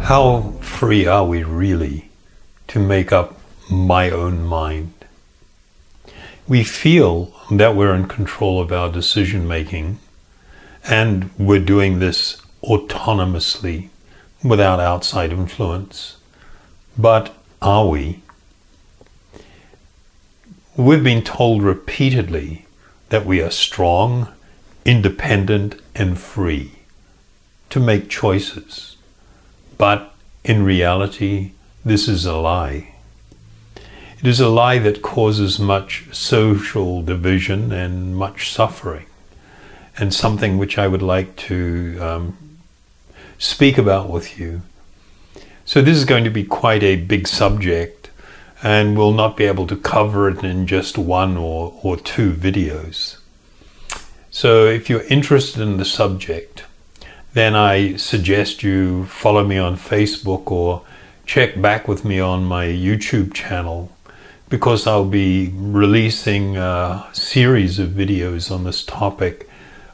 How free are we really to make up my own mind? We feel that we're in control of our decision making, and we're doing this autonomously without outside influence. But are we? We've been told repeatedly that we are strong, independent, and free to make choices. But in reality, this is a lie. It is a lie that causes much social division and much suffering, and something which I would like to speak about with you. So this is going to be quite a big subject, and we'll not be able to cover it in just one or two videos. So if you're interested in the subject, then I suggest you follow me on Facebook or check back with me on my YouTube channel, because I'll be releasing a series of videos on this topic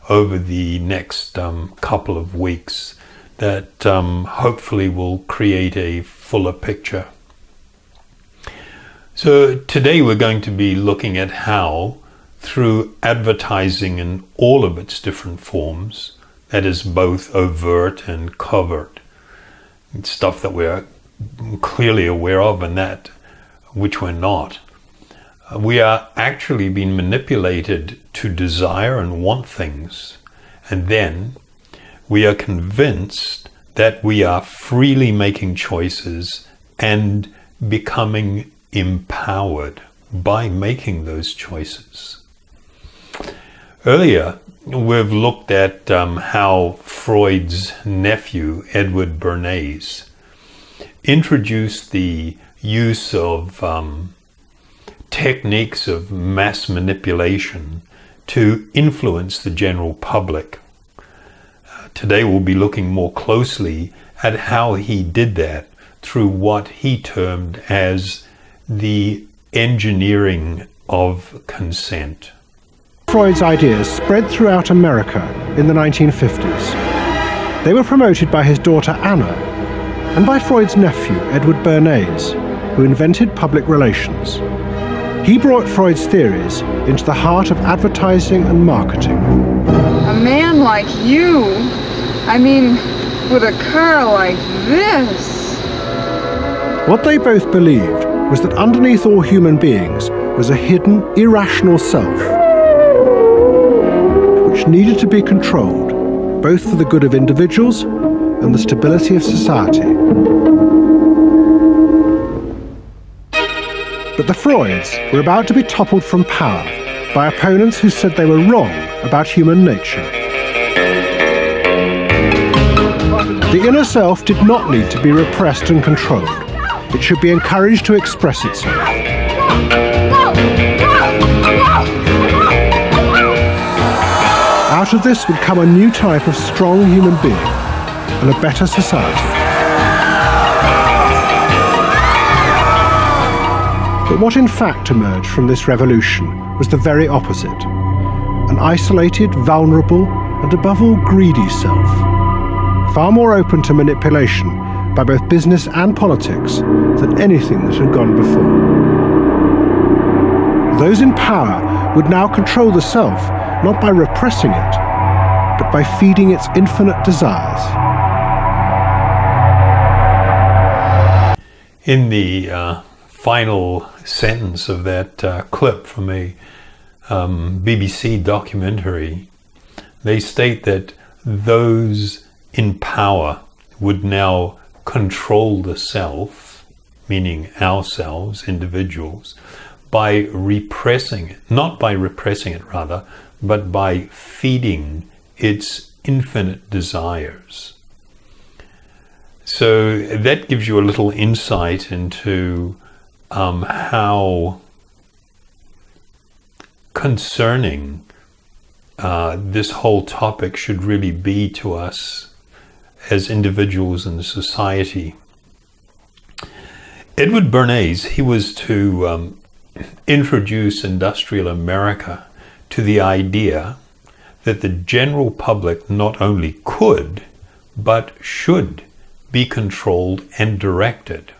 over the next couple of weeks that hopefully will create a fuller picture. So today we're going to be looking at how, through advertising in all of its different forms, that is both overt and covert, stuff that we're clearly aware of and that which we're not, we are actually being manipulated to desire and want things, and then we are convinced that we are freely making choices and becoming empowered by making those choices. Earlier, we've looked at how Freud's nephew, Edward Bernays, introduced the use of techniques of mass manipulation to influence the general public. Today we'll be looking more closely at how he did that through what he termed as the engineering of consent. Freud's ideas spread throughout America in the 1950s. They were promoted by his daughter Anna and by Freud's nephew, Edward Bernays, who invented public relations. He brought Freud's theories into the heart of advertising and marketing. A man like you, I mean, with a car like this. What they both believed was that underneath all human beings was a hidden, irrational self, which needed to be controlled, both for the good of individuals and the stability of society. But the Freuds were about to be toppled from power by opponents who said they were wrong about human nature. The inner self did not need to be repressed and controlled. It should be encouraged to express itself. Out of this would come a new type of strong human being and a better society. But what in fact emerged from this revolution was the very opposite. An isolated, vulnerable, and above all greedy self, far more open to manipulation by both business and politics than anything that had gone before. Those in power would now control the self, not by repressing it, but by feeding its infinite desires. In the final sentence of that clip from a BBC documentary, they state that those in power would now control the self, meaning ourselves, individuals, by repressing it, not by repressing it rather, but by feeding its infinite desires. So that gives you a little insight into how concerning this whole topic should really be to us as individuals in society. Edward Bernays, he was to introduce industrial America to the idea that the general public not only could, but should be controlled and directed.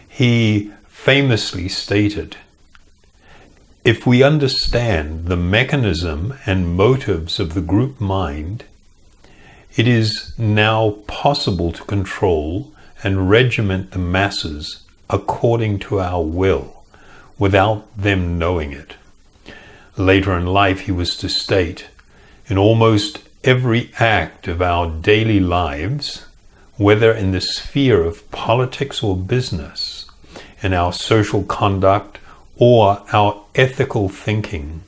He famously stated, "If we understand the mechanism and motives of the group mind, it is now possible to control and regiment the masses according to our will, without them knowing it." Later in life, he was to state, "In almost every act of our daily lives, whether in the sphere of politics or business, in our social conduct or our ethical thinking,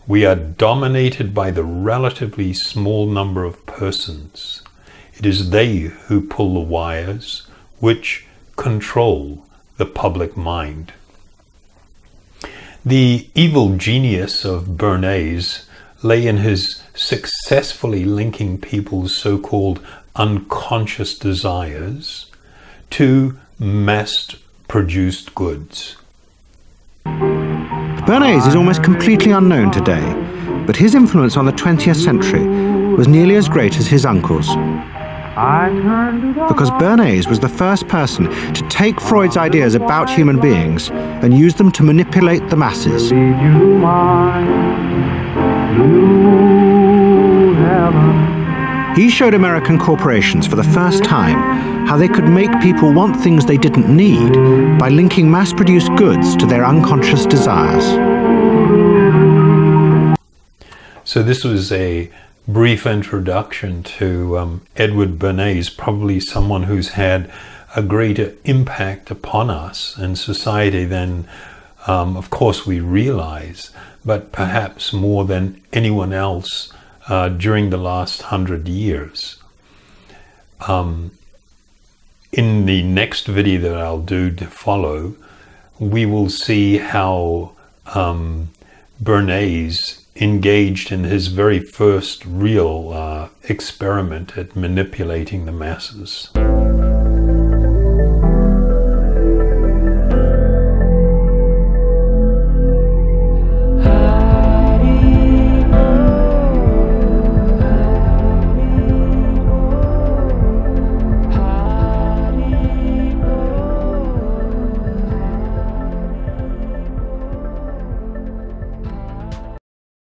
we are dominated by the relatively small number of persons. It is they who pull the wires which control the public mind." The evil genius of Bernays lay in his successfully linking people's so-called unconscious desires to mass-produced goods. Bernays is almost completely unknown today, but his influence on the 20th century was nearly as great as his uncle's. Because Bernays was the first person to take Freud's ideas about human beings and use them to manipulate the masses. He showed American corporations for the first time how they could make people want things they didn't need by linking mass-produced goods to their unconscious desires. So this was a brief introduction to Edward Bernays, probably someone who's had a greater impact upon us and society than, of course, we realize, but perhaps more than anyone else during the last 100 years. In the next video that I'll do to follow, we will see how Bernays engaged in his very first real experiment at manipulating the masses.